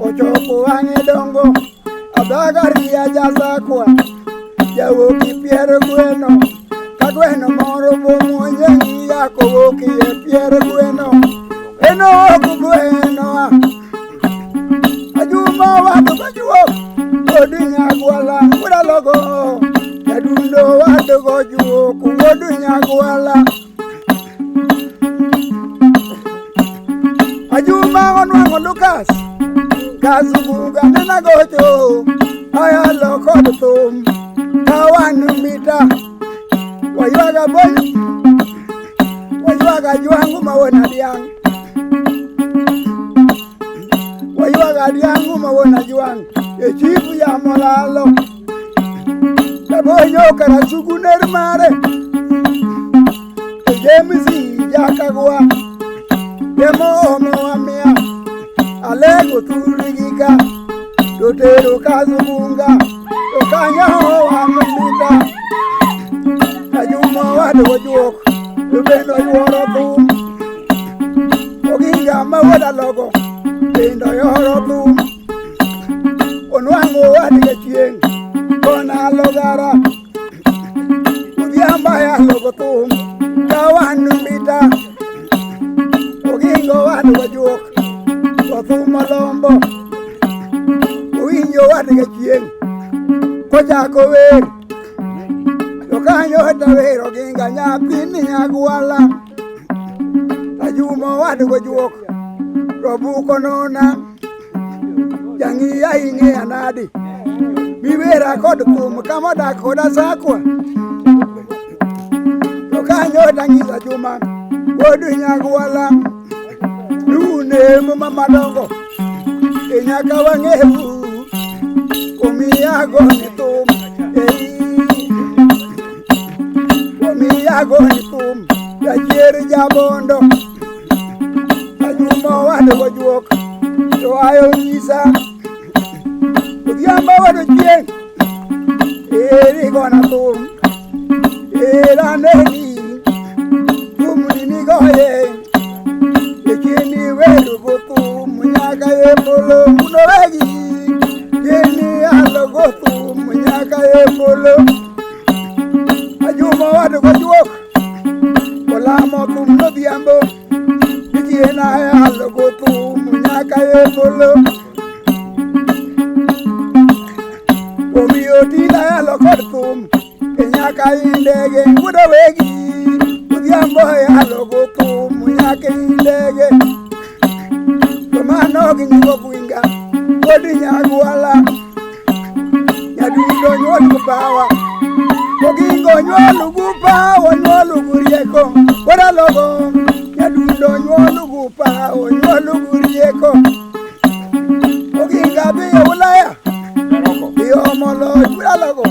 Ochopo and Edongo, Abagaria Yazakwa, Yawoki Pierre Bueno, Cagueno Moro Moyen, Yakowoki, Pierre Bueno. Eno kubueno Ajuma wadu kajuo Kodunya gwala Kuda logo Yadundo wadu kojuo Kudunya gwala Ajuma onwango Lucas Kazubuga nena gojo Aya loko dutum Kawanu mita Wayuaga boy Wayuaga juangu mawena diang Wayuaga yangu mawona juang Echifu ya molalo Kabonyo karasuku nermare Ejemisi jakagwa Demo omo amia Alego turigika Dotero kazubunga Dokanya hoa mimita Kajuma wadu wajuok Lubendo yuoro tum Oginga mawada logo Indo yoro tum Onwango wadiga chieng Kona logara Udiamba ya logo tum Kawanu mita Ogingo wadu wajuok Othum malombo Uinyo wadiga chieng Koja kower Yokanyo hatawer Oginga nyapini nyagwala Tajuma wadu wajuok Robu konona Jangi ya inge anadi Bibera kodu tum Kamoda koda sakwa Yokanyo tangiza juma Wodu nyagwala Lune mama dongo Inyaka wangehu Umiyago nitum Umiyago nitum Yajiri jabondo Ajuma wadu wajuok Yo ayo nisa Udiamba wadu chieng Eri gona tum Era neni Tumuni nigoye Yekini welu kutum Munyaka yepolo Munowegi Yeni alo kutum Munyaka yepolo Ajuma wadu wajuok Olamo tum no diambo Yena ya logo tu munyaka yepolo tila ya lo kortum nyaka indege buda wegi udiambo ya lo gotum nyaka indege tomano gingo kuinga kodi nyagwala nyadundo nyolu kupawa kogingo nyolu kupawa nyolu kurieko wada logo nyadundo nyolu kupawa nyolu kurieko koginga biyo ulaya biyo molo wada logo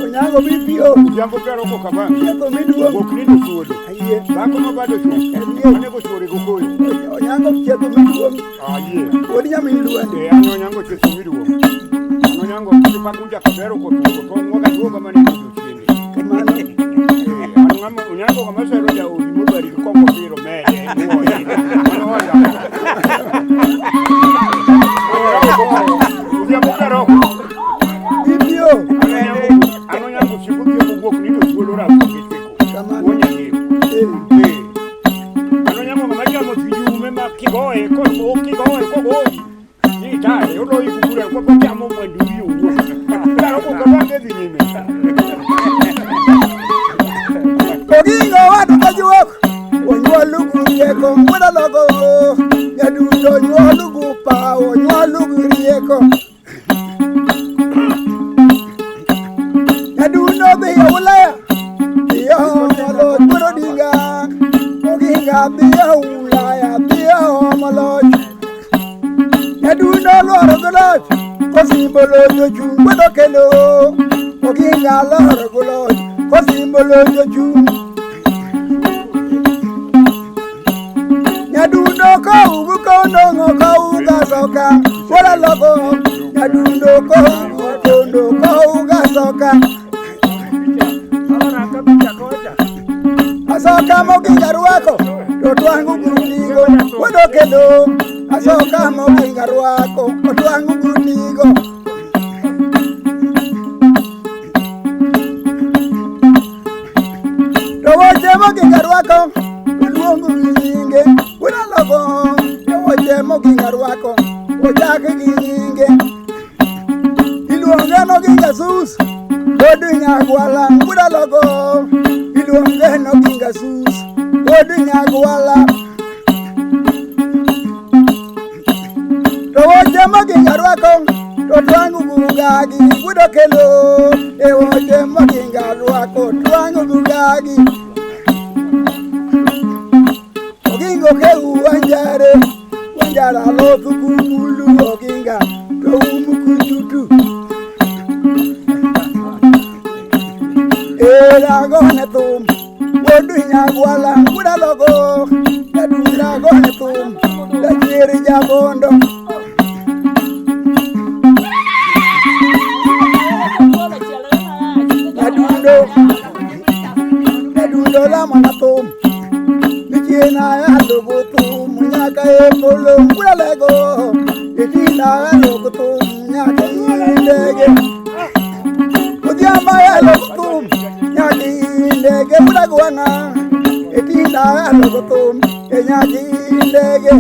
onyango bipio Yango pero ko kabang. yeto miduo Bokrindo suodo. aye Bako mabado tu. Ane ko suore ko koyo. onyango yeto miduo Aye. odi nyamiluo Ano nyango cheso miduo. Ano nyango kipakunja kabero ko to ngoga duoga mane ko chini. kamano Ano ngamo nyango kama sero ya ulimu bari ko ko piro mede. Ano wala. Yango pero bipio ano nyango chibuki ko bokrindo suodo ra ko kiteko. kamano Wonya ni. Ano nyango kama mo tujume ma kigoe ko kigoe ko ni tare yo lo ikugura ko ko chamo mwendu yo claro ko ko de dinime kogingo wadu kajuok onyolu kurieko wada logo nyadundo nyolu kupa onyolu kurieko nyadundo biyo ulaya biyo molo buro dinga koginga biyo ulaya biyo molo nyadundo loro goloj kosimbolo jochung wado kelo koginga loro goloj kosimbolo jochung nyadundo ko ugu ko ndongo ko uga soka wala logo nyadundo ko ugu ko ndongo ko uga soka asoka moginga ruako to twangu gunigo wado kelo asoka moginga ruako to twangu gunigo to woche moginga ruako luongo nyinge wada logo to woche moginga ruako ochake gi nyinge iluonge noginga sus odi nyagwala wada logo iluonge noginga sus odi nyagwala to woche moginga ruako to twangu gugagi wudo kelo e woche moginga ruako twangu gugagi ogingo ke wanjara lotu kumulu oginga to umukujutu era gone tum wodu nyagwala wuda logo yadula gone tum da jiri jabondo yadundo la mana tum Itina ya logotu munyaka epolo ngula lego Itina ya logotu munyaka indege Kudiama ya logotu nyaka indege ngula guana Itina ya logotu nyaka indege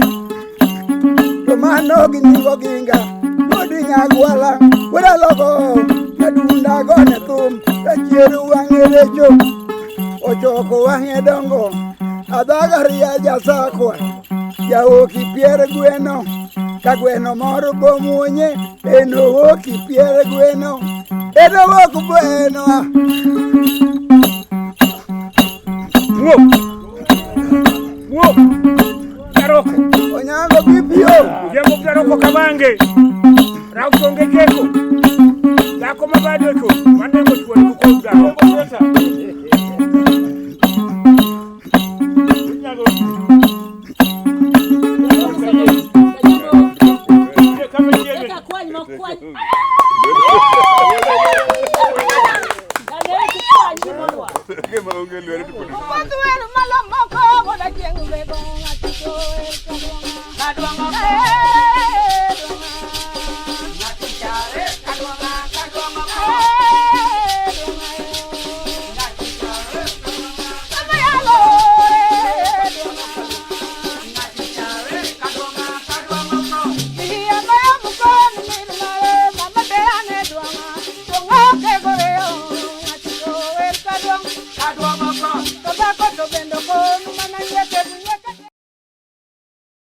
Tomano giningo ginga Modi nyagwala ngula logo Yadunda gone tum Tachiru wangerecho Ochoko wangedongo Adagaria jasakwa ya oki piere gweno ka gweno moro bomunye eno oki piere gweno eno oku bueno wo taroko onyango bibio yango taroko kabange raw songe keko dako mabado ko mande ko chuo ko taroko Mama kon